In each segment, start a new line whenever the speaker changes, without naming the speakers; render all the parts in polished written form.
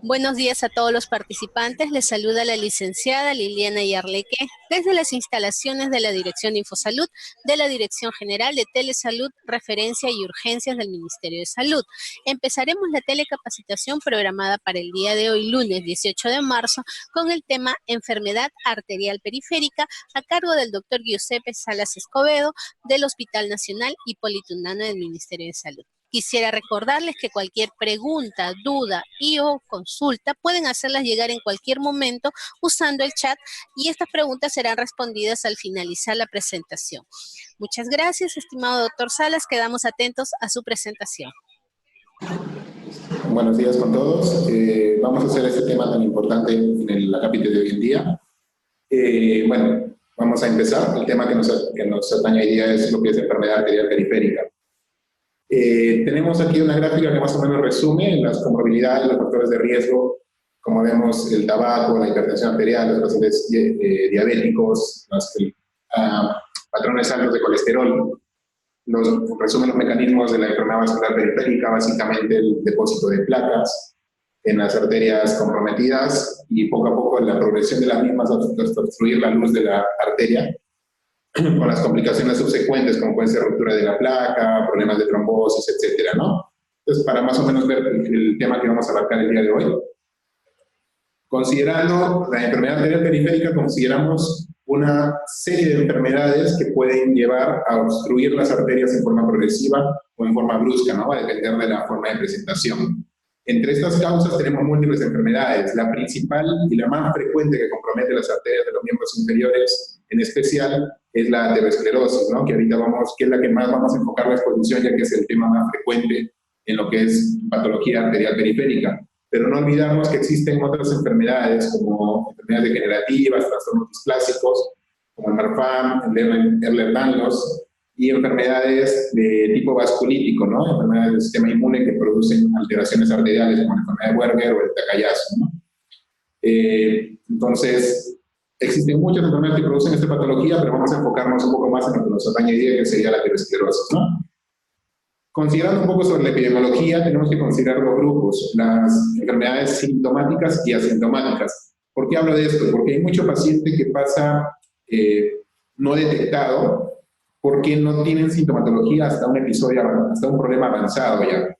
Buenos días a todos los participantes. Les saluda la licenciada Liliana Yarleque desde las instalaciones de la Dirección de Infosalud, de la Dirección General de Telesalud, Referencia y Urgencias del Ministerio de Salud. Empezaremos la telecapacitación programada para el día de hoy, lunes 18 de marzo, con el tema Enfermedad Arterial Periférica, a cargo del doctor Giuseppe Salas Escobedo, del Hospital Nacional Hipólito Unanue del Ministerio de Salud. Quisiera recordarles que cualquier pregunta, duda o consulta pueden hacerlas llegar en cualquier momento usando el chat y estas preguntas serán respondidas al finalizar la presentación. Muchas gracias, estimado doctor Salas. Quedamos atentos a su presentación.
Buenos días con todos. Vamos a hacer este tema tan importante en el acápite de hoy en día. Bueno, vamos a empezar. El tema que nos atañe hoy día es lo que es enfermedad arterial periférica. Tenemos aquí una gráfica que más o menos resume las comorbilidades, los factores de riesgo, como vemos el tabaco, la hipertensión arterial, los pacientes diabéticos, los patrones altos de colesterol. Resumen los mecanismos de la enfermedad vascular periférica, básicamente el depósito de placas en las arterias comprometidas y poco a poco la progresión de las mismas hasta obstruir la luz de la arteria, con las complicaciones subsecuentes, como puede ser ruptura de la placa, problemas de trombosis, etcétera, ¿no? Entonces, para más o menos ver el tema que vamos a abarcar el día de hoy. Considerando la enfermedad arterial periférica, consideramos una serie de enfermedades que pueden llevar a obstruir las arterias en forma progresiva o en forma brusca, ¿no? Va a depender de la forma de presentación. Entre estas causas tenemos múltiples enfermedades. La principal y la más frecuente que compromete las arterias de los miembros inferiores, en especial, es la aterosclerosis, ¿no? Que ahorita que es la que más vamos a enfocar la exposición, ya que es el tema más frecuente en lo que es patología arterial periférica. Pero no olvidarnos que existen otras enfermedades, como enfermedades degenerativas, trastornos displásicos, como el Marfan, el Ehlers-Danlos, y enfermedades de tipo vasculítico, ¿no? Enfermedades del sistema inmune que producen alteraciones arteriales, como la enfermedad de Werger o el Takayasu, ¿no? Entonces, existen muchas enfermedades que producen esta patología, pero vamos a enfocarnos un poco más en lo que nos atañe hoy día, que sería la aterosclerosis, ¿no? Considerando un poco sobre la epidemiología, tenemos que considerar dos grupos, las enfermedades sintomáticas y asintomáticas. ¿Por qué hablo de esto? Porque hay mucho paciente que pasa no detectado, porque no tienen sintomatología hasta un episodio, hasta un problema avanzado ya.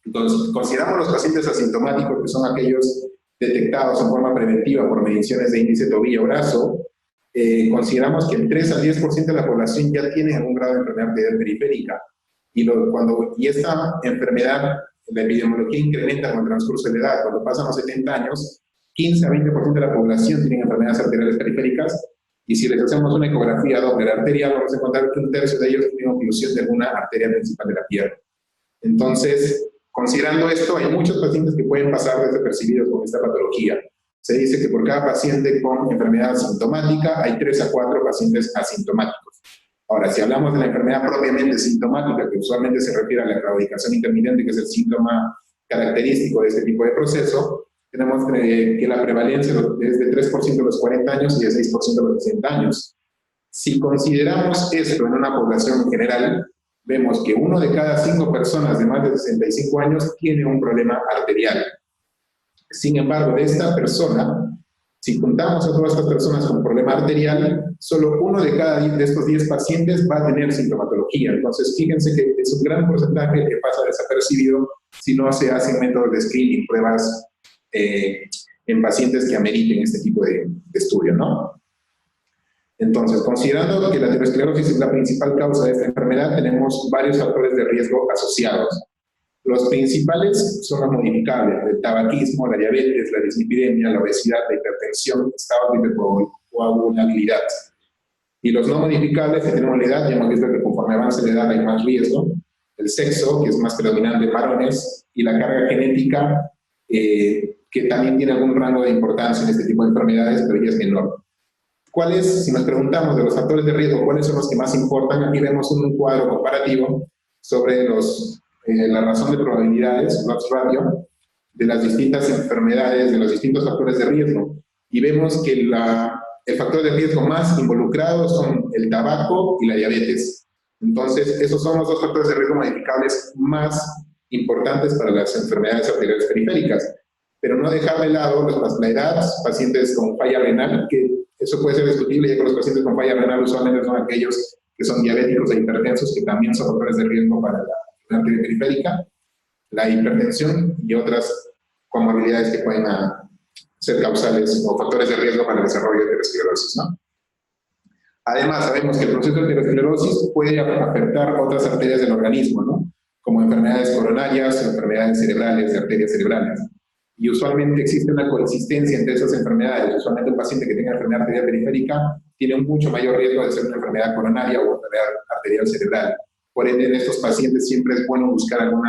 Entonces, consideramos los pacientes asintomáticos, que son aquellos detectados en forma preventiva por mediciones de índice tobillo-brazo. Consideramos que el 3 al 10% de la población ya tiene algún grado de enfermedad arterial periférica. Y esta enfermedad, la epidemiología incrementa con el transcurso de la edad. Cuando pasan los 70 años, 15 a 20% de la población tienen enfermedades arteriales periféricas. Y si les hacemos una ecografía doble arterial, vamos a encontrar que un tercio de ellos tienen oclusión de alguna arteria principal de la pierna. Entonces, considerando esto, hay muchos pacientes que pueden pasar desapercibidos con esta patología. Se dice que por cada paciente con enfermedad sintomática hay 3 a 4 pacientes asintomáticos. Ahora, si hablamos de la enfermedad propiamente sintomática, que usualmente se refiere a la claudicación intermitente, que es el síntoma característico de este tipo de proceso, tenemos que la prevalencia es de 3% a los 40 años y de 6% a los 60 años. Si consideramos esto en una población general, vemos que 1 de cada 5 personas de más de 65 años tiene un problema arterial. Sin embargo, de esta persona, si juntamos a todas estas personas con problema arterial, solo 1 de cada 10 de estos 10 pacientes va a tener sintomatología. Entonces, fíjense que es un gran porcentaje que pasa desapercibido si no se hacen métodos de screening, pruebas en pacientes que ameriten este tipo de estudio, ¿no? Entonces, considerando que la aterosclerosis es la principal causa de esta enfermedad, tenemos varios factores de riesgo asociados. Los principales son los modificables: el tabaquismo, la diabetes, la dislipidemia, la obesidad, la hipertensión, estados de hipercoagulabilidad. Y los no modificables, que tenemos la edad, ya hemos visto que conforme avance la edad hay más riesgo, el sexo, que es más predominante en varones, y la carga genética, que también tiene algún rango de importancia en este tipo de enfermedades, pero ya es menor. Si nos preguntamos de los factores de riesgo, ¿cuáles son los que más importan? Aquí vemos un cuadro comparativo sobre la razón de probabilidades, odds ratio, de las distintas enfermedades, de los distintos factores de riesgo. Y vemos que el factor de riesgo más involucrado son el tabaco y la diabetes. Entonces, esos son los 2 factores de riesgo modificables más importantes para las enfermedades arteriales periféricas. pero no dejar de lado la edad, pacientes con falla renal, que eso puede ser discutible, ya que los pacientes con falla renal usualmente son aquellos que son diabéticos e hipertensos, que también son factores de riesgo para la arteria periférica, la hipertensión y otras comorbilidades que pueden ser causales o factores de riesgo para el desarrollo de aterosclerosis, ¿no? Además, sabemos que el proceso de aterosclerosis puede afectar otras arterias del organismo, ¿no? Como enfermedades coronarias o enfermedades cerebrales, de arterias cerebrales. Y usualmente existe una coexistencia entre esas enfermedades. Usualmente un paciente que tenga enfermedad arterial periférica tiene un mucho mayor riesgo de ser una enfermedad coronaria o enfermedad arterial cerebral. Por ende, en estos pacientes siempre es bueno buscar algún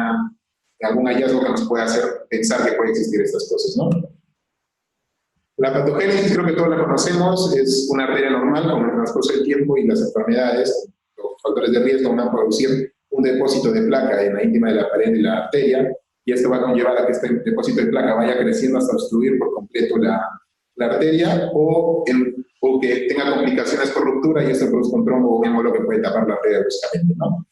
hallazgo que nos pueda hacer pensar que pueden existir estas cosas, ¿no? La patogénesis, creo que todos la conocemos, es una arteria normal con el transcurso del tiempo y las enfermedades, los factores de riesgo van a producir un depósito de placa en la íntima de la pared de la arteria, y esto va a conllevar a que este depósito de placa vaya creciendo hasta obstruir por completo la arteria, o que tenga complicaciones por ruptura y esto produzca un trombo o un émbolo que puede tapar la arteria bruscamente, ¿no?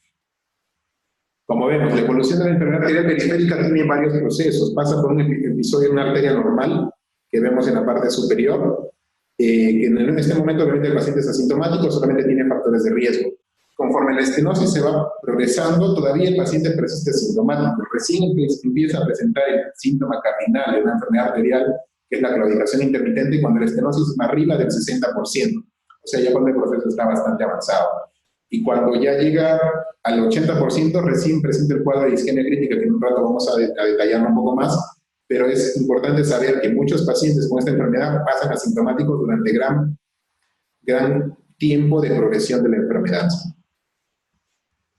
Como vemos, la evolución de la enfermedad arterial periférica tiene varios procesos. Pasa por un episodio de una arteria normal, que vemos en la parte superior, que en este momento obviamente el paciente es asintomático, solamente tiene factores de riesgo. Conforme la estenosis se va progresando, todavía el paciente persiste asintomático. Recién empieza a presentar el síntoma cardinal de una enfermedad arterial, que es la claudicación intermitente, cuando la estenosis es arriba del 60%. O sea, ya cuando el proceso está bastante avanzado. Y cuando ya llega al 80%, recién presenta el cuadro de isquemia crítica, que en un rato vamos a detallarlo un poco más, pero es importante saber que muchos pacientes con esta enfermedad pasan asintomáticos durante gran tiempo de progresión de la enfermedad.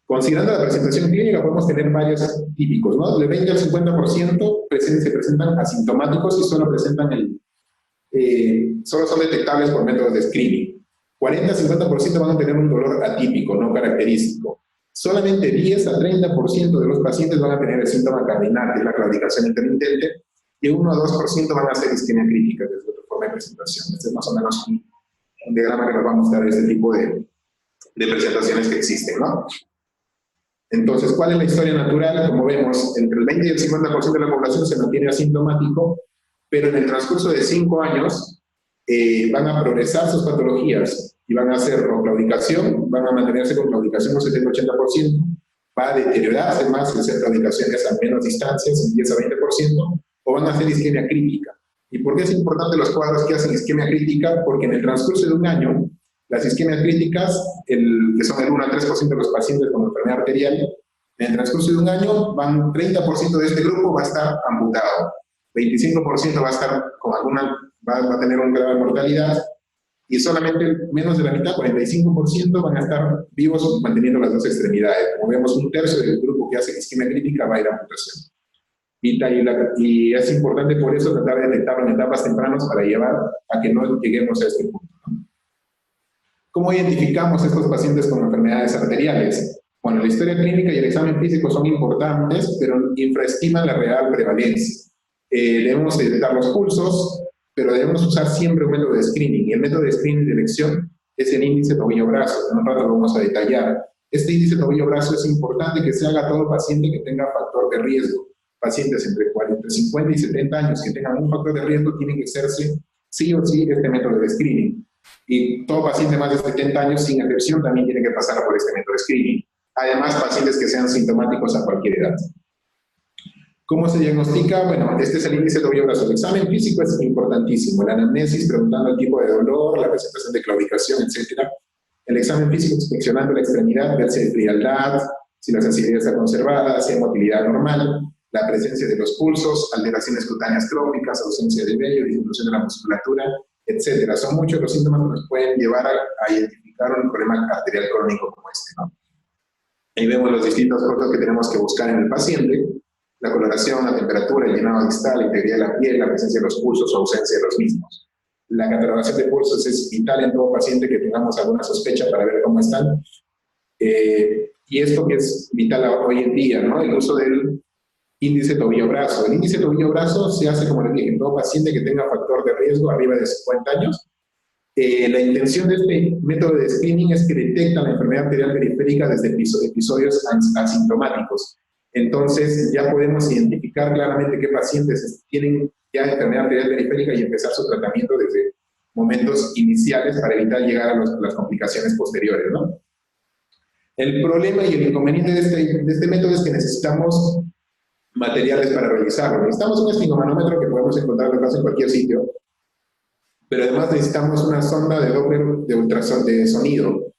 Considerando la presentación clínica, podemos tener varios típicos, ¿no? Del 20 al 50% se presentan asintomáticos y solo son detectables por métodos de screening. 40-50% van a tener un dolor atípico, no característico. Solamente 10 a 30% de los pacientes van a tener el síntoma cardinal, que es la claudicación intermitente, y 1 a 2% van a ser isquemia crítica, desde otra forma de presentación. Este es más o menos un diagrama que nos va a mostrar este tipo de presentaciones que existen, ¿no? Entonces, ¿cuál es la historia natural? Como vemos, entre el 20 y el 50% de la población se mantiene asintomático, pero en el transcurso de 5 años van a progresar sus patologías y van a hacer claudicación, van a mantenerse con claudicación un 70-80%, va a deteriorarse más el hacer claudicaciones a menos distancias, en 10 a 20%, o van a hacer isquemia crítica. ¿Y por qué es importante los cuadros que hacen isquemia crítica? Porque en el transcurso de un año, las isquemias críticas, que son el 1 al 3% de los pacientes con enfermedad arterial, en el transcurso de un año, 30% de este grupo va a estar amputado, 25% va a estar va a tener una grave mortalidad, y solamente menos de la mitad, 45%, van a estar vivos manteniendo las dos extremidades. Como vemos, un tercio del grupo que hace isquemia crítica va a ir a amputación. Y es importante por eso tratar de detectarlo en etapas tempranas para llevar a que no lleguemos a este punto, ¿no? ¿Cómo identificamos estos pacientes con enfermedades arteriales? Bueno, la historia clínica y el examen físico son importantes, pero infraestiman la real prevalencia. Debemos detectar los pulsos, pero debemos usar siempre un método de screening, y el método de screening de elección es el índice tobillo-brazo, en un rato lo vamos a detallar. Este índice tobillo-brazo es importante que se haga a todo paciente que tenga factor de riesgo. Pacientes entre 50 y 70 años que tengan un factor de riesgo tienen que hacerse sí o sí este método de screening. Y todo paciente más de 70 años, sin excepción, también tiene que pasar por este método de screening. Además, pacientes que sean sintomáticos a cualquier edad. ¿Cómo se diagnostica? Bueno, este es el índice tobillo-brazo. El examen físico es importantísimo. La anamnesis, preguntando el tipo de dolor, la presentación de claudicación, etc. El examen físico, inspeccionando la extremidad, ver si hay frialdad, si la sensibilidad está conservada, si hay motilidad normal, la presencia de los pulsos, alteraciones cutáneas tróficas, ausencia de vello, disminución de la musculatura, etc. Son muchos los síntomas que nos pueden llevar a identificar un problema arterial crónico como este, ¿no? Ahí vemos los distintos cosas que tenemos que buscar en el paciente: la coloración, la temperatura, el llenado distal, la integridad de la piel, la presencia de los pulsos o ausencia de los mismos. La catalogación de pulsos es vital en todo paciente que tengamos alguna sospecha para ver cómo están. Y esto que es vital hoy en día, ¿no? El uso del índice tobillo-brazo. El índice tobillo-brazo se hace, como les dije, en todo paciente que tenga factor de riesgo arriba de 50 años. La intención de este método de screening es que detecta la enfermedad arterial periférica desde episodios asintomáticos. Entonces ya podemos identificar claramente qué pacientes tienen ya enfermedad arterial periférica y empezar su tratamiento desde momentos iniciales para evitar llegar a las complicaciones posteriores, ¿no? El problema y el inconveniente de este método es que necesitamos materiales para realizarlo. Necesitamos un esfingomanómetro que podemos encontrar de paso en cualquier sitio, pero además necesitamos una sonda de Doppler de ultrasonido de sonido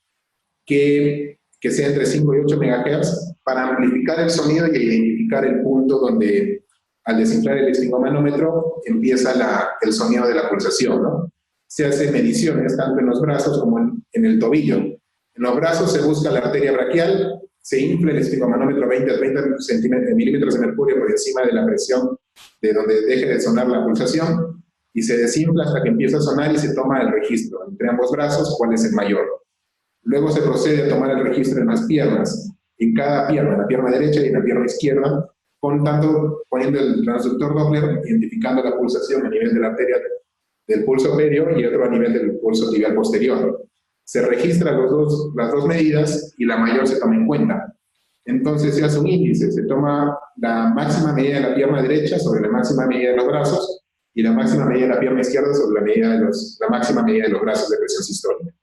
que sea entre 5 y 8 MHz para amplificar el sonido y identificar el punto donde al desinflar el esfingomanómetro empieza el sonido de la pulsación, ¿no? Se hacen mediciones tanto en los brazos como en el tobillo. En los brazos se busca la arteria braquial, se infla el esfingomanómetro a 20 milímetros de mercurio por encima de la presión de donde deje de sonar la pulsación y se desinfla hasta que empieza a sonar y se toma el registro entre ambos brazos, cuál es el mayor. Luego se procede a tomar el registro en las piernas, en cada pierna, en la pierna derecha y en la pierna izquierda, poniendo el transductor Doppler, identificando la pulsación a nivel de la arteria del pulso medio y otro a nivel del pulso tibial posterior. Se registran las dos medidas y la mayor se toma en cuenta. Entonces se hace un índice, se toma la máxima medida de la pierna derecha sobre la máxima medida de los brazos y la máxima medida de la pierna izquierda sobre la máxima medida de los brazos de presión sistólica.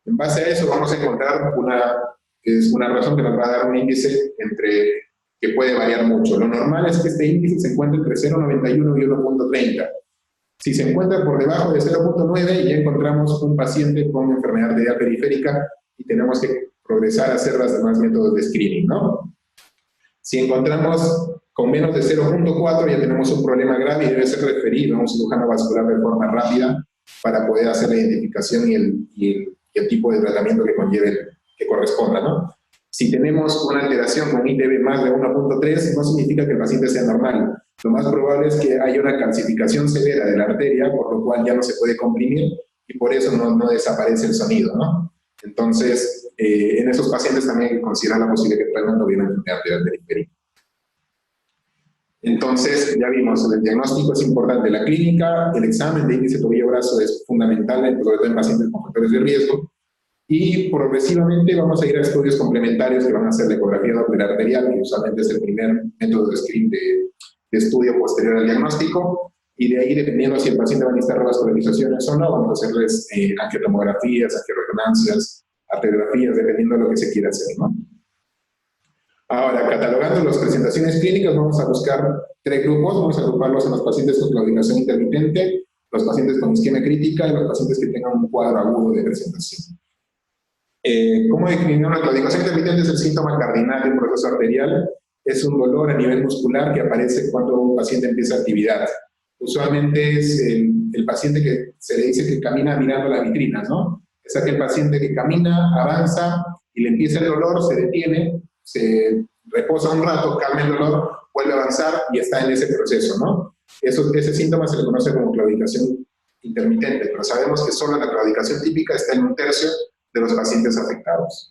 En base a eso vamos a encontrar una razón que nos va a dar un índice que puede variar mucho. Lo normal es que este índice se encuentre entre 0,91 y 1,30. Si se encuentra por debajo de 0,9, ya encontramos un paciente con enfermedad arterial periférica y tenemos que progresar a hacer los demás métodos de screening, ¿no? Si encontramos con menos de 0,4, ya tenemos un problema grave y debe ser referido a un cirujano vascular de forma rápida para poder hacer la identificación y el tipo de tratamiento que corresponda, ¿no? Si tenemos una alteración con ITB más de 1,3, no significa que el paciente sea normal. Lo más probable es que haya una calcificación severa de la arteria, por lo cual ya no se puede comprimir y por eso no desaparece el sonido, ¿no? Entonces, en esos pacientes también hay que considerar la posibilidad que traigan también una enfermedad arterial periférica. Entonces, ya vimos, el diagnóstico es importante. La clínica, el examen de índice tobillo-brazo es fundamental, sobre todo en pacientes con factores de riesgo. Y progresivamente vamos a ir a estudios complementarios que van a ser la ecografía Doppler arterial, que usualmente es el primer método de screen de estudio posterior al diagnóstico. Y de ahí, dependiendo si el paciente va a necesitar revascularizaciones o no, vamos a hacerles angiotomografías, angioresonancias, arteriografías, dependiendo de lo que se quiera hacer, ¿no? Ahora, catalogando las presentaciones clínicas, vamos a buscar 3 grupos. Vamos a agruparlos en los pacientes con claudicación intermitente, los pacientes con isquemia crítica y los pacientes que tengan un cuadro agudo de presentación. ¿Cómo definir una claudicación intermitente? Es el síntoma cardinal de un proceso arterial. Es un dolor a nivel muscular que aparece cuando un paciente empieza actividad. Usualmente es el paciente que se le dice que camina mirando las vitrinas, ¿no? Es aquel paciente que camina, avanza y le empieza el dolor, se detiene, se reposa un rato, calma el dolor, vuelve a avanzar y está en ese proceso, ¿no? Ese síntoma se le conoce como claudicación intermitente, pero sabemos que solo la claudicación típica está en 1/3 de los pacientes afectados.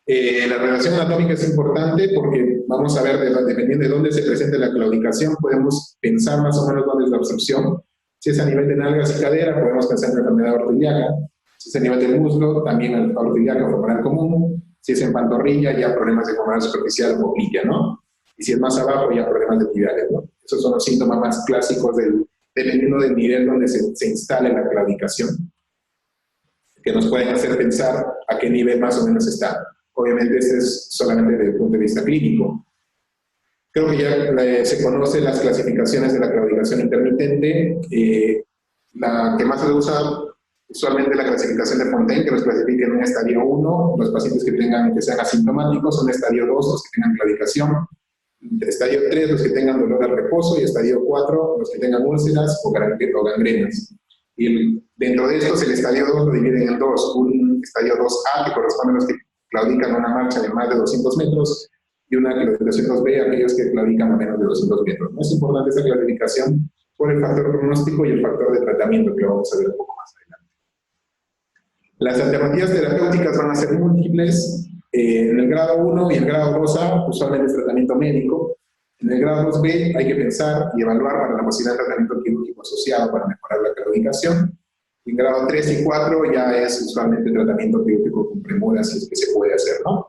La relación anatómica es importante porque vamos a ver, dependiendo de dónde se presente la claudicación, podemos pensar más o menos dónde es la obstrucción. Si es a nivel de nalgas y cadera, podemos pensar en enfermedad ortoiliaca. Si es a nivel del muslo, también ortoiliaca o femoral común. Si es en pantorrilla, ya problemas de femoral superficial o obliqua, ¿no? Y si es más abajo, ya problemas de tibiales, ¿no? Esos son los síntomas más clásicos dependiendo del nivel donde se instale la claudicación, que nos pueden hacer pensar a qué nivel más o menos está. Obviamente, este es solamente desde el punto de vista clínico. Creo que ya se conocen las clasificaciones de la claudicación intermitente. La que más se usa usualmente la clasificación de Fontaine, que los clasifica en un estadio 1, los pacientes que sean asintomáticos, son estadio 2, los que tengan claudicación, estadio 3, los que tengan dolor al reposo, y estadio 4, los que tengan úlceras o gangrenas. Y dentro de estos, el estadio 2 lo dividen en dos: un estadio 2A, que corresponde a los que claudican una marcha de más de 200 metros, y una claudicación 2B, aquellos que claudican a menos de 200 metros. No es importante esta clasificación por el factor pronóstico y el factor de tratamiento, que lo vamos a ver un poco más adelante. Las alternativas terapéuticas van a ser múltiples. En el grado 1 y el grado 2A, usualmente es tratamiento médico. En el grado 2B hay que pensar y evaluar para la posibilidad de tratamiento quirúrgico asociado para mejorar la claudicación. En grado 3 y 4 ya es usualmente tratamiento quirúrgico con premura, si es que se puede hacer, ¿no?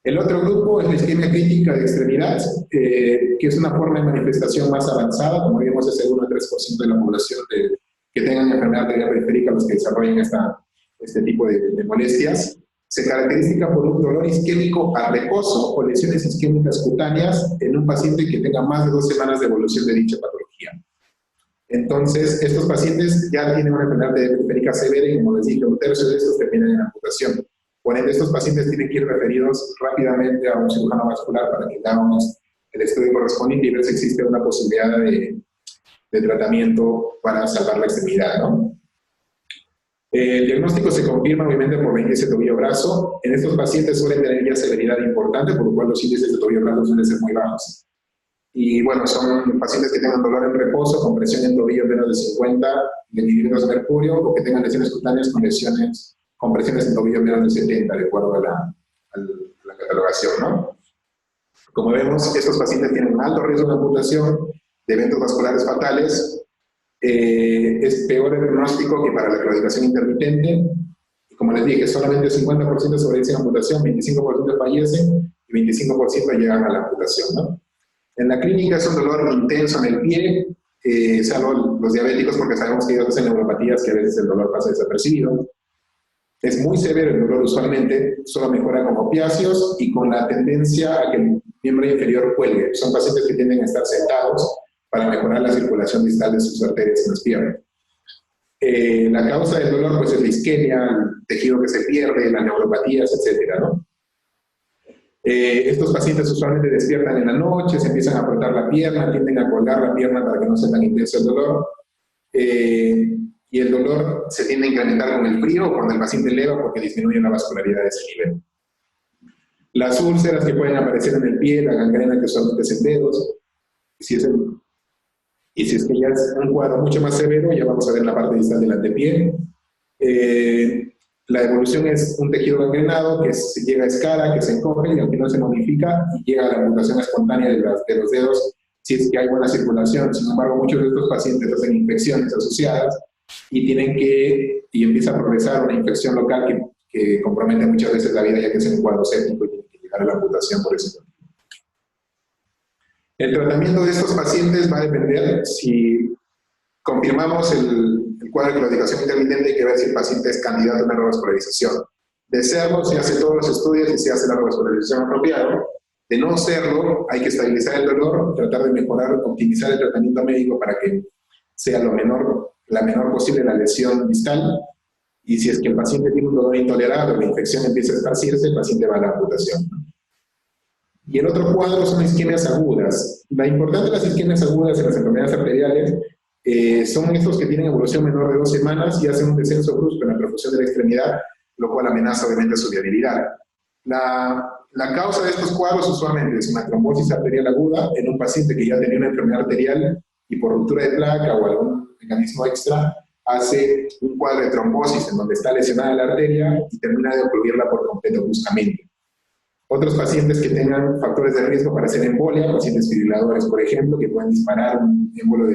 El otro grupo es la isquemia crítica de extremidad, que es una forma de manifestación más avanzada, como vimos es el 1 a 3% de la población que tengan enfermedad arterial periférica, los que desarrollen este tipo de molestias. Se caracteriza por un dolor isquémico a reposo o lesiones isquémicas cutáneas en un paciente que tenga más de 2 semanas de evolución de dicha patología. Entonces, estos pacientes ya tienen una enfermedad periférica severa y, como les dije, un tercio de estos terminan en amputación. Por ende, estos pacientes tienen que ir referidos rápidamente a un cirujano vascular para que hagamos el estudio correspondiente y ver si existe una posibilidad de tratamiento para salvar la extremidad, ¿no? El diagnóstico se confirma obviamente por la índice tobillo-brazo. En estos pacientes suelen tener ya severidad importante, por lo cual los índices de tobillo-brazo suelen ser muy bajos. Y bueno, son pacientes que tengan dolor en reposo, con presión en tobillo menos de 50 milímetros de mercurio, o que tengan lesiones cutáneas con presiones en tobillo menos de 70, de acuerdo a la catalogación, ¿no? Como vemos, estos pacientes tienen un alto riesgo de amputación, de eventos vasculares fatales. Es peor el pronóstico que para la claudicación intermitente. Y como les dije, solamente el 50% sobreviven a amputación, 25% fallecen y 25% llegan a la amputación, ¿no? En la clínica es un dolor intenso en el pie, salvo los diabéticos, porque sabemos que ellos hacen neuropatías que a veces el dolor pasa desapercibido. Es muy severo el dolor usualmente, solo mejora con opiáceos y con la tendencia a que el miembro inferior cuelgue. Son pacientes que tienden a estar sentados para mejorar la circulación distal de sus arterias en las piernas. La causa del dolor pues, es la isquemia, el tejido que se pierde, las neuropatías, etc., ¿no? Estos pacientes usualmente despiertan en la noche, se empiezan a apretar la pierna, tienden a colgar la pierna para que no sea tan intenso el dolor. Y el dolor se tiende a incrementar con el frío o cuando el paciente eleva porque disminuye la vascularidad de ese nivel. Las úlceras que pueden aparecer en el pie, la gangrena que usualmente es en dedos, y si es que ya es un cuadro mucho más severo, ya vamos a ver la parte distal del antepié. La evolución es un tejido gangrenado que se llega a escara, que se encoge y al final se modifica y llega a la amputación espontánea de los dedos si es que hay buena circulación. Sin embargo, muchos de estos pacientes hacen infecciones asociadas y empieza a progresar una infección local que compromete muchas veces la vida ya que es un cuadro séptico y tiene que llegar a la amputación por ese motivo. El tratamiento de estos pacientes va a depender si confirmamos el cuadro de claudicación intermitente, hay que ver si el paciente es candidato a una revascularización. De serlo, se hace todos los estudios y se hace la revascularización apropiada. De no serlo, hay que estabilizar el dolor, tratar de mejorar, optimizar el tratamiento médico para que sea la menor posible la lesión distal. Y si es que el paciente tiene un dolor intolerable, la infección empieza a esparcirse, el paciente va a la amputación. Y el otro cuadro son isquemias agudas. La importancia de las isquemias agudas en las enfermedades arteriales son estos que tienen evolución menor de 2 semanas y hacen un descenso brusco en la perfusión de la extremidad, lo cual amenaza obviamente su viabilidad. La causa de estos cuadros usualmente es una trombosis arterial aguda en un paciente que ya tenía una enfermedad arterial y por ruptura de placa o algún mecanismo extra hace un cuadro de trombosis en donde está lesionada la arteria y termina de ocluirla por completo bruscamente. Otros pacientes que tengan factores de riesgo para hacer embolia, pacientes fibriladores, por ejemplo, que pueden disparar un émbolo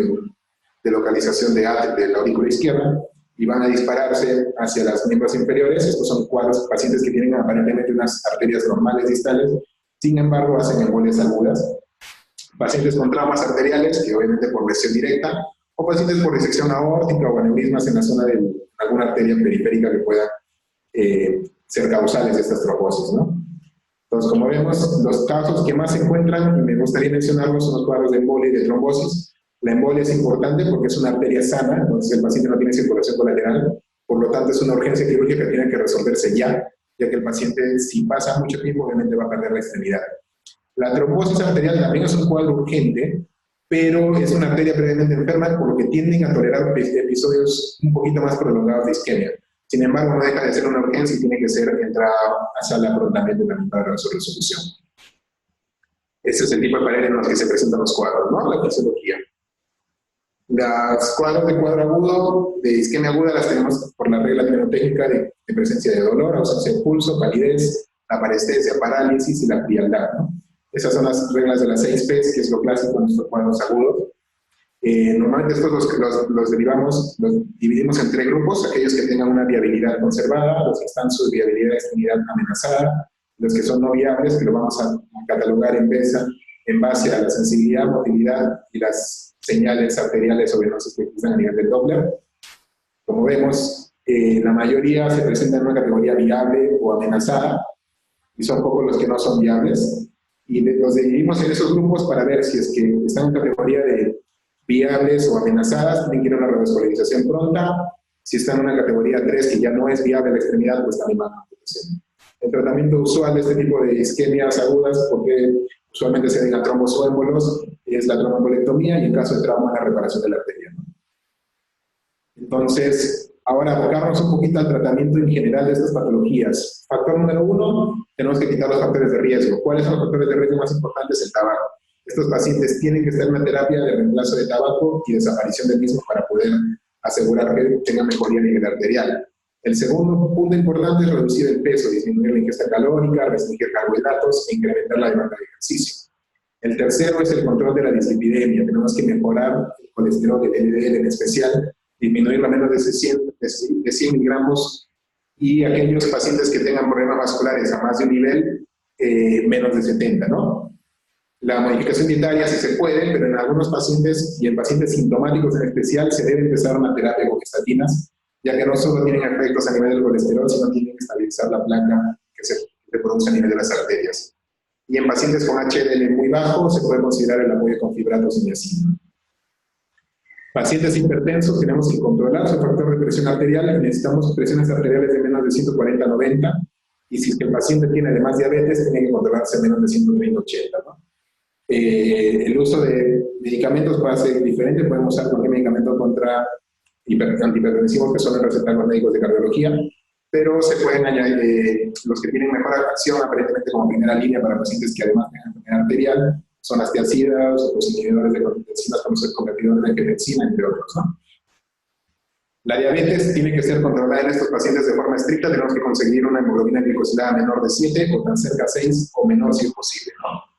de localización de la aurícula izquierda y van a dispararse hacia las miembros inferiores. Estos son cuadros, pacientes que tienen aparentemente unas arterias normales distales, sin embargo hacen embolias agudas. Pacientes con traumas arteriales, que obviamente por lesión directa, o pacientes por disección aórtica o aneurismas en la zona de alguna arteria periférica que pueda ser causales de estas trombosis, ¿no? Entonces, como vemos, los casos que más se encuentran, y me gustaría mencionarlos, son los cuadros de embolia y de trombosis. La embolia es importante porque es una arteria sana, entonces el paciente no tiene circulación colateral, por lo tanto es una urgencia quirúrgica que tiene que resolverse ya que el paciente, si pasa mucho tiempo, obviamente va a perder la extremidad. La trombosis arterial también es un cuadro urgente, pero es una arteria previamente enferma, por lo que tienden a tolerar episodios un poquito más prolongados de isquemia. Sin embargo, no deja de ser una urgencia y tiene que ser entrada a sala prontamente también para resolver su solución. Ese es el tipo de pared en los que se presentan los cuadros, ¿no? La fisiología. Las cuadros de cuadro agudo, de isquemia aguda, las tenemos por la regla mnemotécnica de presencia de dolor, ausencia de pulso, palidez, la parestesia, parálisis y la frialdad, ¿no? Esas son las reglas de las 6 P's, que es lo clásico en nuestros cuadros agudos. Normalmente estos los dividimos en 3 grupos: aquellos que tengan una viabilidad conservada, los que están su viabilidad de extremidad amenazada, los que son no viables, que lo vamos a catalogar en base a la sensibilidad, motilidad y las señales arteriales o venosas que existen a nivel del Doppler. Como vemos, la mayoría se presentan en una categoría viable o amenazada, y son pocos los que no son viables. Y los dividimos en esos grupos para ver si es que están en categoría de viables o amenazadas, tienen que ir a una revascularización pronta. Si están en una categoría 3 que ya no es viable la extremidad, pues también van a amputación. El tratamiento usual de este tipo de isquemias agudas, porque usualmente se ven a trombos o émbolos, es la tromboembolectomía, y en caso de trauma, la reparación de la arteria, ¿no? Entonces, ahora abocarnos un poquito al tratamiento en general de estas patologías. Factor número 1, tenemos que quitar los factores de riesgo. ¿Cuáles son los factores de riesgo más importantes? El tabaco. Estos pacientes tienen que estar en una terapia de reemplazo de tabaco y desaparición del mismo para poder asegurar que tengan mejoría a nivel arterial. El segundo punto importante es reducir el peso, disminuir la ingesta calórica, restringir carbohidratos e incrementar la demanda de ejercicio. El tercero es el control de la dislipidemia. Tenemos que mejorar el colesterol, el LDL en especial, disminuirlo a menos de 100 miligramos, y aquellos pacientes que tengan problemas vasculares a más de un nivel, menos de 70, ¿no? La modificación dietaria sí se puede, pero en algunos pacientes, y en pacientes sintomáticos en especial, se debe empezar una terapia con estatinas, ya que no solo tienen efectos a nivel del colesterol, sino tienen que estabilizar la placa que se produce a nivel de las arterias. Y en pacientes con HDL muy bajo, se puede considerar el apoyo con fibratos y niacina. Pacientes hipertensos, tenemos que controlar su factor de presión arterial. Necesitamos presiones arteriales de menos de 140/90, y si es que el paciente tiene además diabetes, tiene que controlarse a menos de 130/80, ¿no? El uso de medicamentos puede ser diferente. Podemos usar cualquier medicamento contra antihipertensivos que suelen recetar los médicos de cardiología, pero se pueden añadir los que tienen mejor acción aparentemente como primera línea para pacientes que además tengan enfermedad arterial, son las tiazidas, los inhibidores de congestinas como el convertidor de angiotensina, entre otros, ¿no? La diabetes tiene que ser controlada en estos pacientes de forma estricta. Tenemos que conseguir una hemoglobina glicosilada menor de 7 o tan cerca a 6 o menor si es posible, ¿no?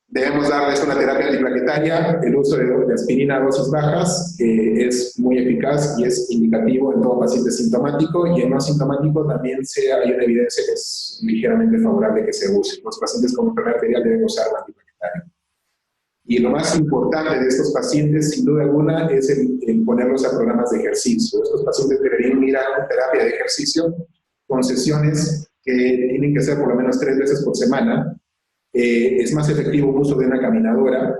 Debemos darles una terapia antiplaquetaria. El uso de aspirina a dosis bajas es muy eficaz y es indicativo en todo paciente sintomático, y en no sintomático también hay una evidencia que es ligeramente favorable que se use. Los pacientes con enfermedad arterial deben usar un antiplaquetario. Y lo más importante de estos pacientes, sin duda alguna, es el ponerlos a programas de ejercicio. Estos pacientes deberían ir a una terapia de ejercicio con sesiones que tienen que ser por lo menos 3 veces por semana. Es más efectivo el uso de una caminadora,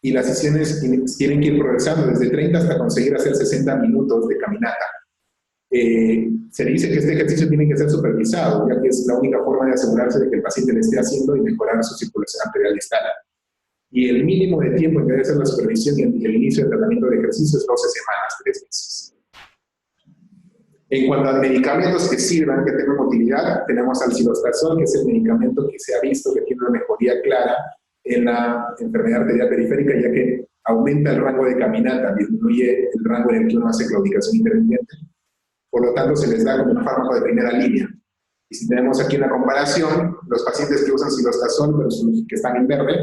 y las sesiones tienen que ir progresando desde 30 hasta conseguir hacer 60 minutos de caminata. Se dice que este ejercicio tiene que ser supervisado, ya que es la única forma de asegurarse de que el paciente lo esté haciendo y mejorar su circulación arterial distal. Y el mínimo de tiempo en que debe ser la supervisión y el inicio del tratamiento de ejercicio es 12 semanas, 3 meses. En cuanto a medicamentos que sirvan, que tengan utilidad, tenemos alcilostaxol, que es el medicamento que se ha visto que tiene una mejoría clara en la enfermedad arterial periférica, ya que aumenta el rango de caminata, disminuye el rango en el que uno hace claudicación intermitente. Por lo tanto, se les da como un fármaco de primera línea. Y si tenemos aquí una comparación, los pacientes que usan alcilostaxol, pero los que están en verde,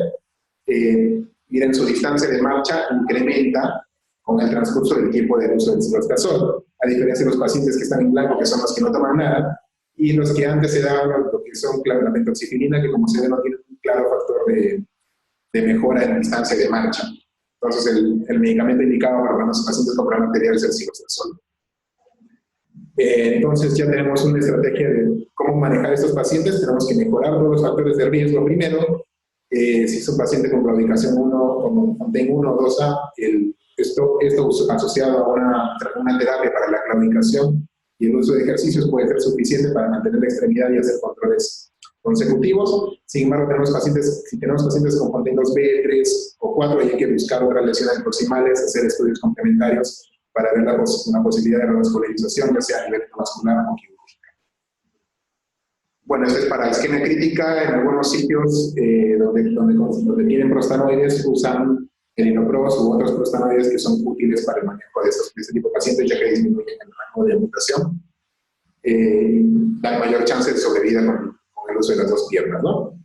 miren, su distancia de marcha incrementa con el transcurso del tiempo del uso del alcilostaxol, a diferencia de los pacientes que están en blanco, que son los que no toman nada, y los que antes se daban lo que son la pentoxifilina, que como se ve no tiene un claro factor de mejora en distancia de marcha. Entonces el medicamento indicado para los pacientes con problemas arteriales es el alcilostaxol. Entonces ya tenemos una estrategia de cómo manejar a estos pacientes. Tenemos que mejorar todos los factores de riesgo primero. Si es un paciente con claudicación 1, como Fontaine 1 o 2A, esto asociado a una terapia para la claudicación y el uso de ejercicios puede ser suficiente para mantener la extremidad y hacer controles consecutivos. Sin embargo, si tenemos pacientes con Fontaine 2B, 3 o 4, hay que buscar otras lesiones proximales, hacer estudios complementarios para ver una posibilidad de revascularización, ya sea a nivel endovascular o quirúrgica. Bueno, esto es para isquemia crítica. En algunos sitios donde tienen prostanoides usan el inopros u otros prostanoides que son útiles para el manejo de este tipo de pacientes, ya que disminuyen el rango de amputación. Dan mayor chance de sobrevida con el uso de las dos piernas, ¿no?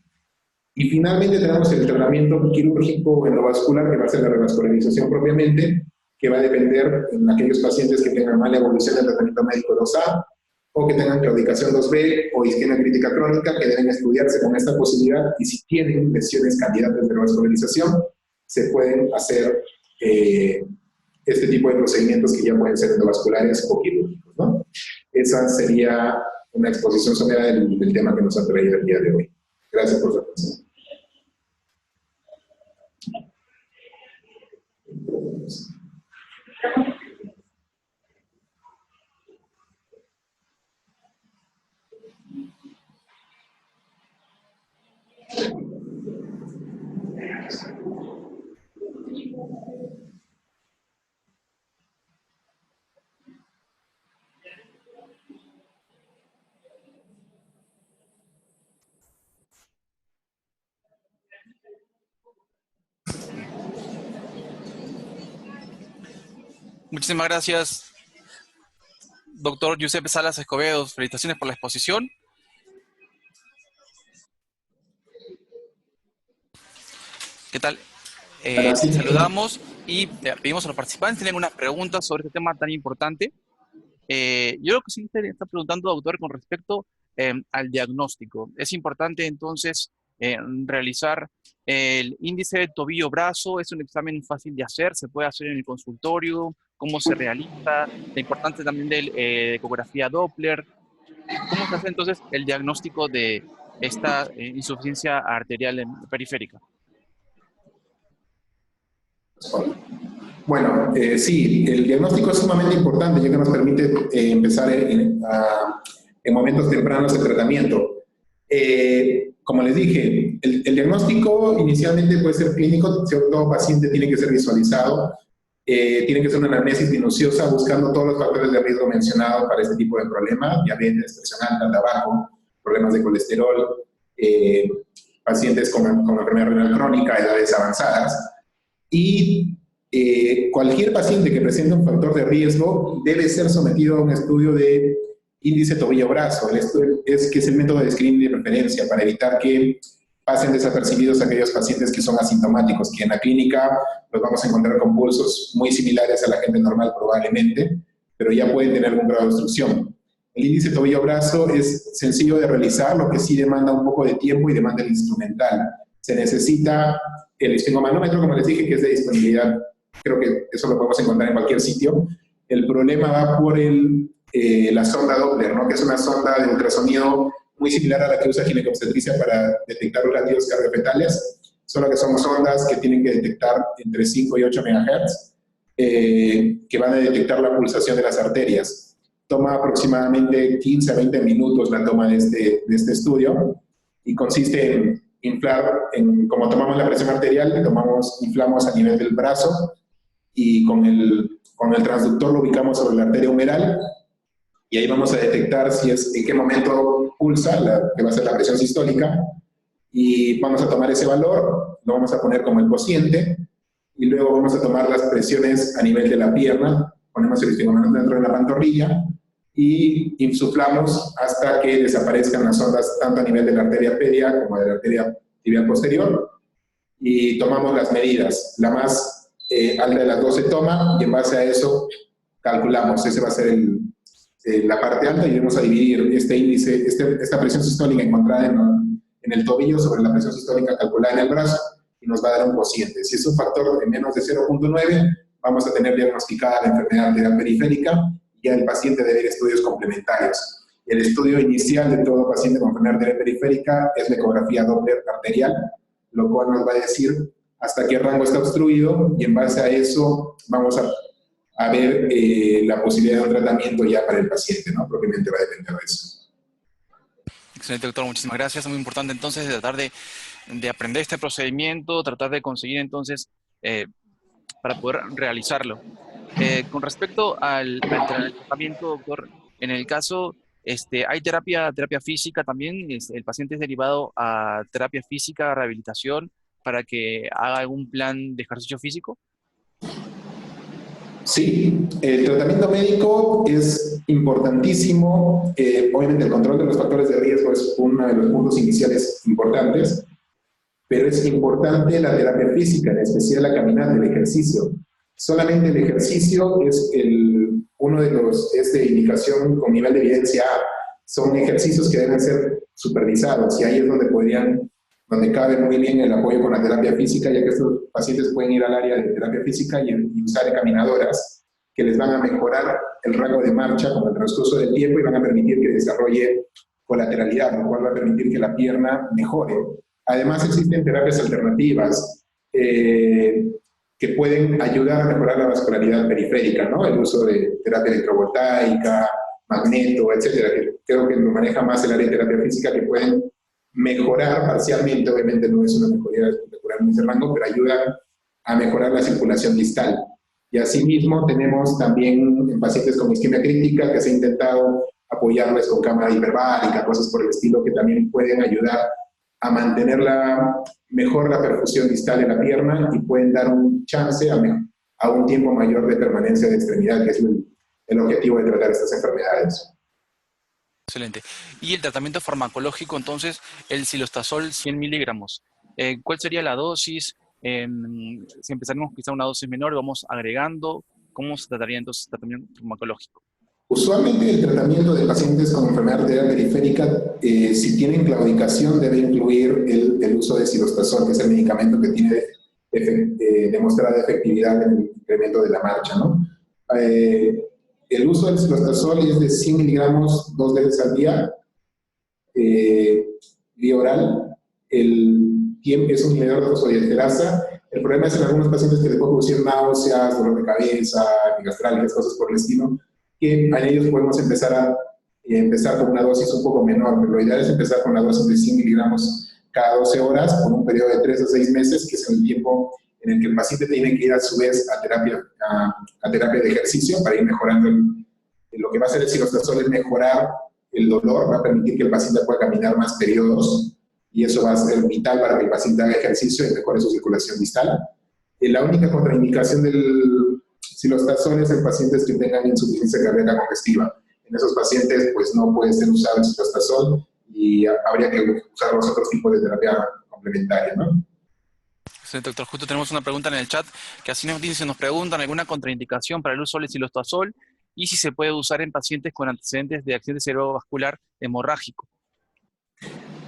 Y finalmente tenemos el tratamiento quirúrgico endovascular, que va a ser la revascularización propiamente, que va a depender en aquellos pacientes que tengan mala evolución del tratamiento médico 2A, o que tengan claudicación 2B o isquemia crítica crónica, que deben estudiarse con esta posibilidad, y si tienen lesiones candidatas de revascularización, se pueden hacer este tipo de procedimientos que ya pueden ser endovasculares o quirúrgicos, ¿no? Esa sería una exposición somera del tema que nos ha traído el día de hoy. Gracias por su atención.
Muchísimas gracias, doctor Giuseppe Salas Escobedo. Felicitaciones por la exposición. ¿Qué tal? Saludamos y pedimos a los participantes si tienen unas preguntas sobre este tema tan importante. Yo lo que sí te está preguntando, doctor, con respecto al diagnóstico. Es importante entonces realizar el índice de tobillo-brazo. Es un examen fácil de hacer, se puede hacer en el consultorio. ¿Cómo se realiza? La importancia también de ecografía Doppler. ¿Cómo se hace entonces el diagnóstico de esta insuficiencia arterial periférica?
Bueno, sí, el diagnóstico es sumamente importante, ya que nos permite empezar en momentos tempranos el tratamiento. Como les dije, el diagnóstico inicialmente puede ser clínico, todo paciente tiene que ser visualizado, tiene que ser una anamnesis minuciosa buscando todos los factores de riesgo mencionados para este tipo de problemas: diabetes, presión alta, tabaco, problemas de colesterol, pacientes con enfermedad renal crónica, edades avanzadas. Y cualquier paciente que presente un factor de riesgo debe ser sometido a un estudio de índice tobillo-brazo, que es el método de screening de referencia para evitar que pasen desapercibidos aquellos pacientes que son asintomáticos, que en la clínica los vamos a encontrar con pulsos muy similares a la gente normal probablemente, pero ya pueden tener algún grado de obstrucción. El índice tobillo-brazo es sencillo de realizar, lo que sí demanda un poco de tiempo y demanda el instrumental. Se necesita el esfingomanómetro, como les dije, que es de disponibilidad. Creo que eso lo podemos encontrar en cualquier sitio. El problema va por la sonda Doppler, ¿no? Que es una sonda de ultrasonido muy similar a la que usa ginecobstetricia para detectar los latidos cardiofetales, solo que son sondas que tienen que detectar entre 5 y 8 MHz, que van a detectar la pulsación de las arterias. Toma aproximadamente 15 a 20 minutos la toma de este estudio, y consiste en inflar, como tomamos la presión arterial, inflamos a nivel del brazo, y con el transductor lo ubicamos sobre la arteria humeral, y ahí vamos a detectar en qué momento pulsa, que va a ser la presión sistólica, y vamos a tomar ese valor, lo vamos a poner como el cociente, y luego vamos a tomar las presiones a nivel de la pierna, ponemos el esfingomanómetro dentro de la pantorrilla, y insuflamos hasta que desaparezcan las ondas tanto a nivel de la arteria pedia como de la arteria tibial posterior, y tomamos las medidas. La más alta de las dos se toma, y en base a eso calculamos. Ese va a ser la parte alta, y vamos a dividir este índice, esta presión sistólica encontrada en el tobillo sobre la presión sistólica calculada en el brazo, y nos va a dar un cociente. Si es un factor de menos de 0.9, vamos a tener diagnosticada la enfermedad arterial periférica, y el paciente debe ir a estudios complementarios. El estudio inicial de todo paciente con enfermedad arterial periférica es la ecografía Doppler arterial, lo cual nos va a decir hasta qué rango está obstruido, y en base a eso vamos a ver la posibilidad de un tratamiento ya para el paciente, ¿no? Propiamente va a depender de eso.
Excelente, doctor. Muchísimas gracias. Es muy importante entonces tratar de aprender este procedimiento, tratar de conseguir entonces para poder realizarlo. Con respecto al tratamiento, doctor, en el caso, hay terapia física también. El paciente es derivado a terapia física, rehabilitación, para que haga algún plan de ejercicio físico.
Sí, el tratamiento médico es importantísimo. Obviamente el control de los factores de riesgo es uno de los puntos iniciales importantes, pero es importante la terapia física, en especial la caminata, el ejercicio. Solamente el ejercicio es uno de los, es de indicación con nivel de evidencia A. Son ejercicios que deben ser supervisados y ahí es donde cabe muy bien el apoyo con la terapia física, ya que estos pacientes pueden ir al área de terapia física y usar caminadoras que les van a mejorar el rango de marcha con el transcurso del tiempo y van a permitir que desarrolle colateralidad, lo cual va a permitir que la pierna mejore. Además existen terapias alternativas que pueden ayudar a mejorar la vascularidad periférica, ¿no? El uso de terapia electrovoltaica, magneto, etcétera, que creo que lo maneja más el área de terapia física, que pueden mejorar parcialmente, obviamente no es una mejoría espectacular en ese rango, pero ayudan a mejorar la circulación distal. Y asimismo tenemos también en pacientes con isquemia crítica que se ha intentado apoyarles con cámara hiperbárica, cosas por el estilo que también pueden ayudar a mantener mejor la perfusión distal en la pierna y pueden dar un chance a un tiempo mayor de permanencia de extremidad, que es el objetivo de tratar estas enfermedades.
Excelente. Y el tratamiento farmacológico, entonces, el cilostazol 100 miligramos. ¿Cuál sería la dosis? Si empezaremos quizá una dosis menor, vamos agregando. ¿Cómo se trataría entonces el tratamiento farmacológico?
Usualmente el tratamiento de pacientes con enfermedad arterial periférica, si tienen claudicación, debe incluir el uso de cilostazol, que es el medicamento que tiene demostrada efectividad en el incremento de la marcha, ¿no? El uso del cilostazol es de 100 miligramos 2 veces al día, vía oral. El tiempo es un inhibidor de fosfodiesterasa. El problema es en algunos pacientes que les puede producir náuseas, dolor de cabeza, gastralgias, cosas por el estilo, que a ellos podemos empezar con una dosis un poco menor, pero lo ideal es empezar con la dosis de 100 miligramos cada 12 horas por un periodo de 3 a 6 meses, que es el tiempo en el que el paciente tiene que ir a su vez a terapia de ejercicio para ir mejorando. Lo que va a hacer el cilostazol es mejorar el dolor, va a permitir que el paciente pueda caminar más periodos y eso va a ser vital para que el paciente haga ejercicio y mejore su circulación distal. La única contraindicación del cilostazol es en pacientes que tengan insuficiencia cardíaca congestiva. En esos pacientes pues no puede ser usado el cilostazol y habría que usar los otros tipos de terapia complementaria, ¿no?
Excelente, doctor. Justo tenemos una pregunta en el chat que así nos preguntan alguna contraindicación para el uso del cilostazol y si se puede usar en pacientes con antecedentes de accidente cerebrovascular hemorrágico.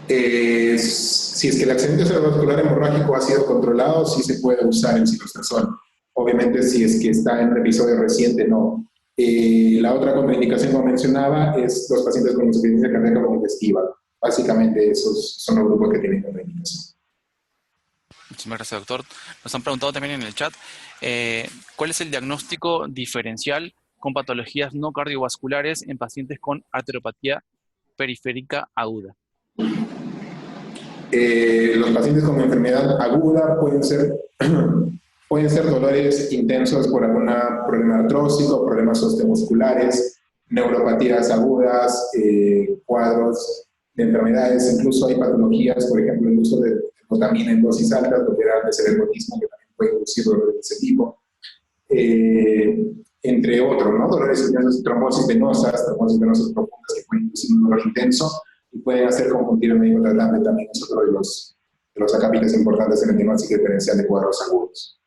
Si es que el accidente cerebrovascular hemorrágico ha sido controlado, sí se puede usar el cilostazol. Obviamente, si es que está en un episodio reciente, no. La otra contraindicación, como mencionaba, es los pacientes con insuficiencia cardíaca congestiva. Básicamente, esos son los grupos que tienen contraindicación.
Muchísimas gracias, doctor. Nos han preguntado también en el chat, ¿cuál es el diagnóstico diferencial con patologías no cardiovasculares en pacientes con arteriopatía periférica aguda?
Los pacientes con enfermedad aguda pueden ser dolores intensos por algún problema artrósico, problemas osteomusculares, neuropatías agudas, cuadros de enfermedades, incluso hay patologías, por ejemplo, el uso de también en dosis altas, lo que era el cerebrotismo, que también puede producir dolores de ese tipo, entre otros, ¿no? Dolores intensos, trombosis venosas profundas que pueden producir un dolor intenso y pueden hacer confundir el médico tratante. También es otro de los acápites importantes en el diagnóstico diferencial de cuadros agudos.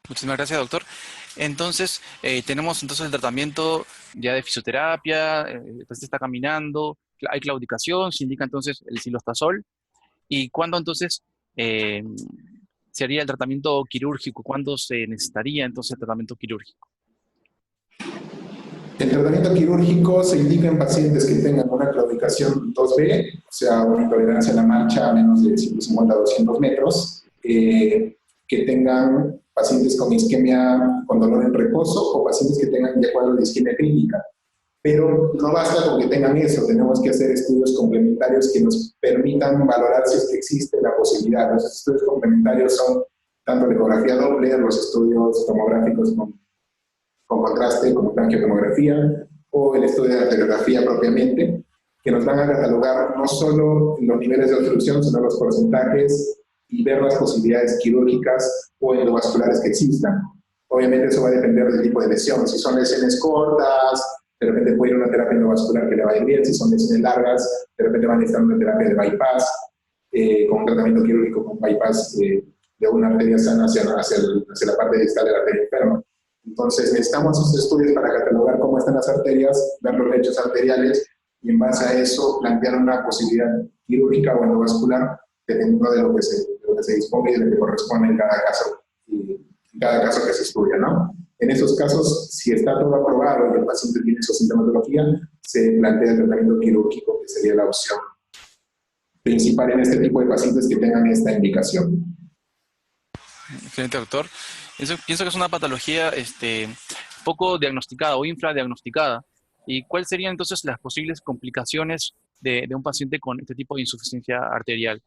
Muchísimas gracias, doctor. Entonces, tenemos entonces el tratamiento ya de fisioterapia, el paciente está caminando, hay claudicación, se indica entonces el cilostazol. ¿Y cuándo entonces sería el tratamiento quirúrgico? ¿Cuándo se necesitaría entonces el tratamiento quirúrgico?
El tratamiento quirúrgico se indica en pacientes que tengan una claudicación 2B, o sea, una intolerancia a la marcha a menos de 150 a 200 metros, que tengan pacientes con isquemia con dolor en reposo o pacientes que tengan ya cuadros de isquemia clínica. Pero no basta con que tengan eso, tenemos que hacer estudios complementarios que nos permitan valorar si es que existe la posibilidad. Los estudios complementarios son tanto la ecografía Doppler, los estudios tomográficos con contraste, como la angiotomografía, o el estudio de arteriografía propiamente, que nos van a catalogar no solo los niveles de obstrucción, sino los porcentajes y ver las posibilidades quirúrgicas o endovasculares que existan. Obviamente eso va a depender del tipo de lesión. Si son lesiones cortas, de repente puede ir a una terapia endovascular que le va a ir bien. Si son lesiones largas, de repente van a necesitar una terapia de bypass, con un tratamiento quirúrgico con bypass de una arteria sana hacia la parte distal de la arteria enferma. Entonces necesitamos esos estudios para catalogar cómo están las arterias, ver los lechos arteriales y en base a eso plantear una posibilidad quirúrgica o endovascular dependiendo de lo que se disponga y de lo que corresponde en cada caso que se estudia, ¿no? En esos casos, si está todo aprobado y el paciente tiene esa sintomatología, se plantea el tratamiento quirúrgico, que sería la opción principal en este tipo de pacientes que tengan esta indicación.
Excelente, doctor. Pienso que es una patología poco diagnosticada o infradiagnosticada. ¿Y cuáles serían entonces las posibles complicaciones de un paciente con este tipo de insuficiencia arterial?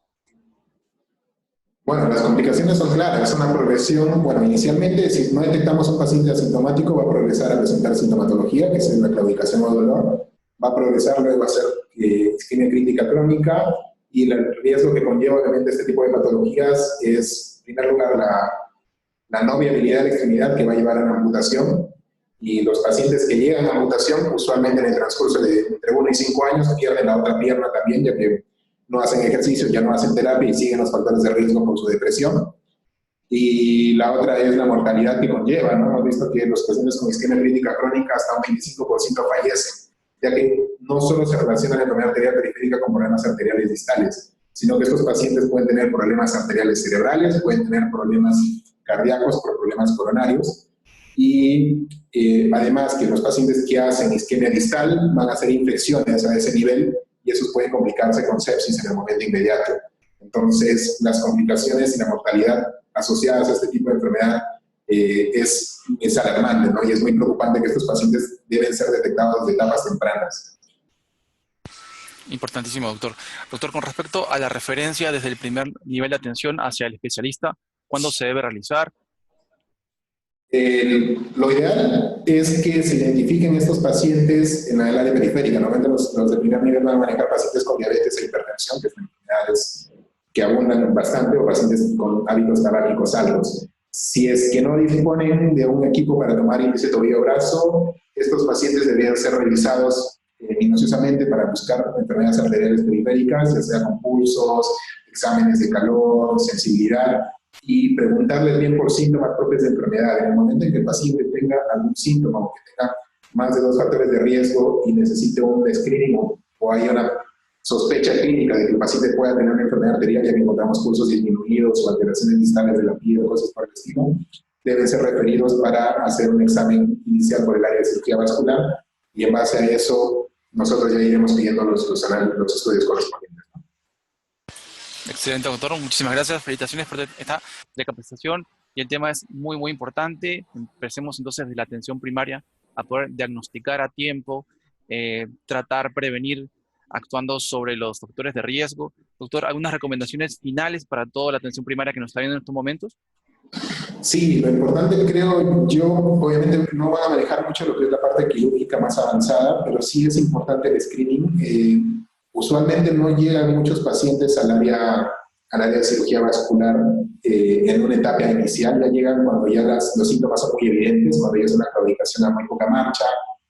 Bueno, las complicaciones son claras, es una progresión, bueno, inicialmente si no detectamos un paciente asintomático va a progresar a presentar sintomatología, que es la claudicación o dolor, va a progresar luego a ser isquemia crítica crónica y el riesgo que conlleva obviamente este tipo de patologías es, en primer lugar, la no viabilidad de la extremidad que va a llevar a una amputación y los pacientes que llegan a amputación usualmente en el transcurso de entre 1 y 5 años pierden la otra pierna también, ya que no hacen ejercicio, ya no hacen terapia y siguen los factores de riesgo por su depresión. Y la otra es la mortalidad que conlleva, ¿no? Hemos visto que los pacientes con isquemia crítica crónica hasta un 25% fallecen, ya que no solo se relaciona la enfermedad arterial periférica con problemas arteriales distales, sino que estos pacientes pueden tener problemas arteriales cerebrales, pueden tener problemas cardíacos por problemas coronarios, y además que los pacientes que hacen isquemia distal van a hacer infecciones a ese nivel y esos pueden complicarse con sepsis en el momento inmediato. Entonces, las complicaciones y la mortalidad asociadas a este tipo de enfermedad es alarmante, ¿no? Y es muy preocupante que estos pacientes deben ser detectados de etapas tempranas.
Importantísimo, doctor. Doctor, con respecto a la referencia desde el primer nivel de atención hacia el especialista, ¿cuándo se debe realizar?
Lo ideal es que se identifiquen estos pacientes en el área periférica. Normalmente los de primer nivel van a manejar pacientes con diabetes e hipertensión, que son enfermedades que abundan bastante, o pacientes con hábitos tabáquicos altos. Si es que no disponen de un equipo para tomar índice tobillo-brazo, estos pacientes deberían ser revisados minuciosamente para buscar enfermedades arteriales periféricas, ya sea con pulsos, exámenes de calor, sensibilidad, y preguntarles bien por síntomas propios de enfermedad. En el momento en que el paciente tenga algún síntoma o que tenga más de 2 factores de riesgo y necesite un screening o hay una sospecha clínica de que el paciente pueda tener una enfermedad arterial, ya que encontramos pulsos disminuidos o alteraciones distales de la piel o cosas por el estilo, deben ser referidos para hacer un examen inicial por el área de cirugía vascular y en base a eso nosotros ya iremos pidiendo los estudios correspondientes.
Excelente, doctor. Muchísimas gracias. Felicitaciones por esta recapacitación. Y el tema es muy, muy importante. Empecemos entonces de la atención primaria a poder diagnosticar a tiempo, tratar, prevenir, actuando sobre los factores de riesgo. Doctor, ¿algunas recomendaciones finales para toda la atención primaria que nos está viendo en estos momentos?
Sí, lo importante creo yo, obviamente no van a manejar mucho lo que es la parte quirúrgica más avanzada, pero sí es importante el screening. Usualmente no llegan muchos pacientes al área de cirugía vascular en una etapa inicial, ya llegan cuando ya los síntomas son muy evidentes, cuando ya es una claudicación a muy poca marcha,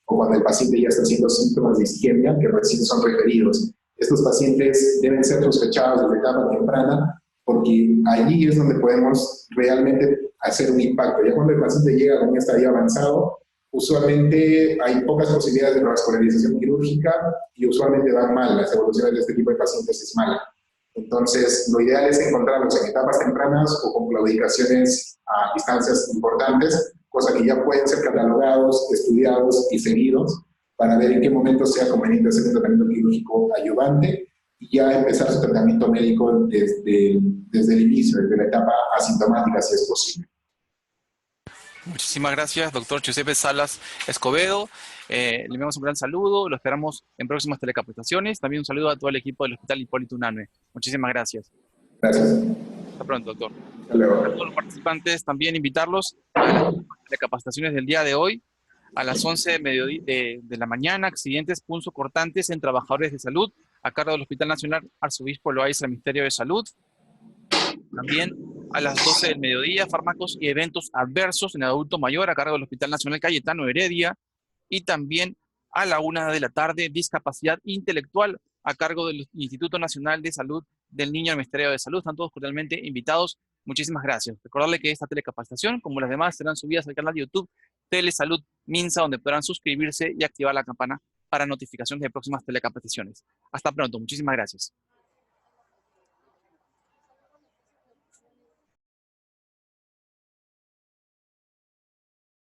o cuando el paciente ya está haciendo síntomas de isquemia que recién son referidos. Estos pacientes deben ser sospechados desde etapa temprana, porque allí es donde podemos realmente hacer un impacto. Ya cuando el paciente llega a un estadio avanzado, usualmente hay pocas posibilidades de revascularización quirúrgica y usualmente van mal. Las evoluciones de este tipo de pacientes es mala. Entonces, lo ideal es encontrarlos en etapas tempranas o con claudicaciones a distancias importantes, cosa que ya pueden ser catalogados, estudiados y seguidos para ver en qué momento sea conveniente hacer un tratamiento quirúrgico ayudante y ya empezar su tratamiento médico desde el inicio, desde la etapa asintomática, si es posible.
Muchísimas gracias, doctor Giuseppe Salas Escobedo. Le enviamos un gran saludo, lo esperamos en próximas telecapacitaciones. También un saludo a todo el equipo del Hospital Hipólito Unanue. Muchísimas gracias.
Gracias.
Hasta pronto, doctor.
Hasta luego.
A todos los participantes también invitarlos a las telecapacitaciones del día de hoy, a las 11 de la mañana, accidentes punzocortantes en trabajadores de salud, a cargo del Hospital Nacional Arzobispo Loaiza, Ministerio de Salud. También a las 12 del mediodía, fármacos y eventos adversos en el adulto mayor a cargo del Hospital Nacional Cayetano Heredia. Y también a la 1 de la tarde, discapacidad intelectual a cargo del Instituto Nacional de Salud del Niño del Ministerio de Salud. Están todos cordialmente invitados Muchísimas gracias. Recordarle que esta telecapacitación, como las demás, serán subidas al canal de YouTube Telesalud Minsa, donde podrán suscribirse y activar la campana para notificaciones de próximas telecapacitaciones. Hasta pronto. Muchísimas gracias.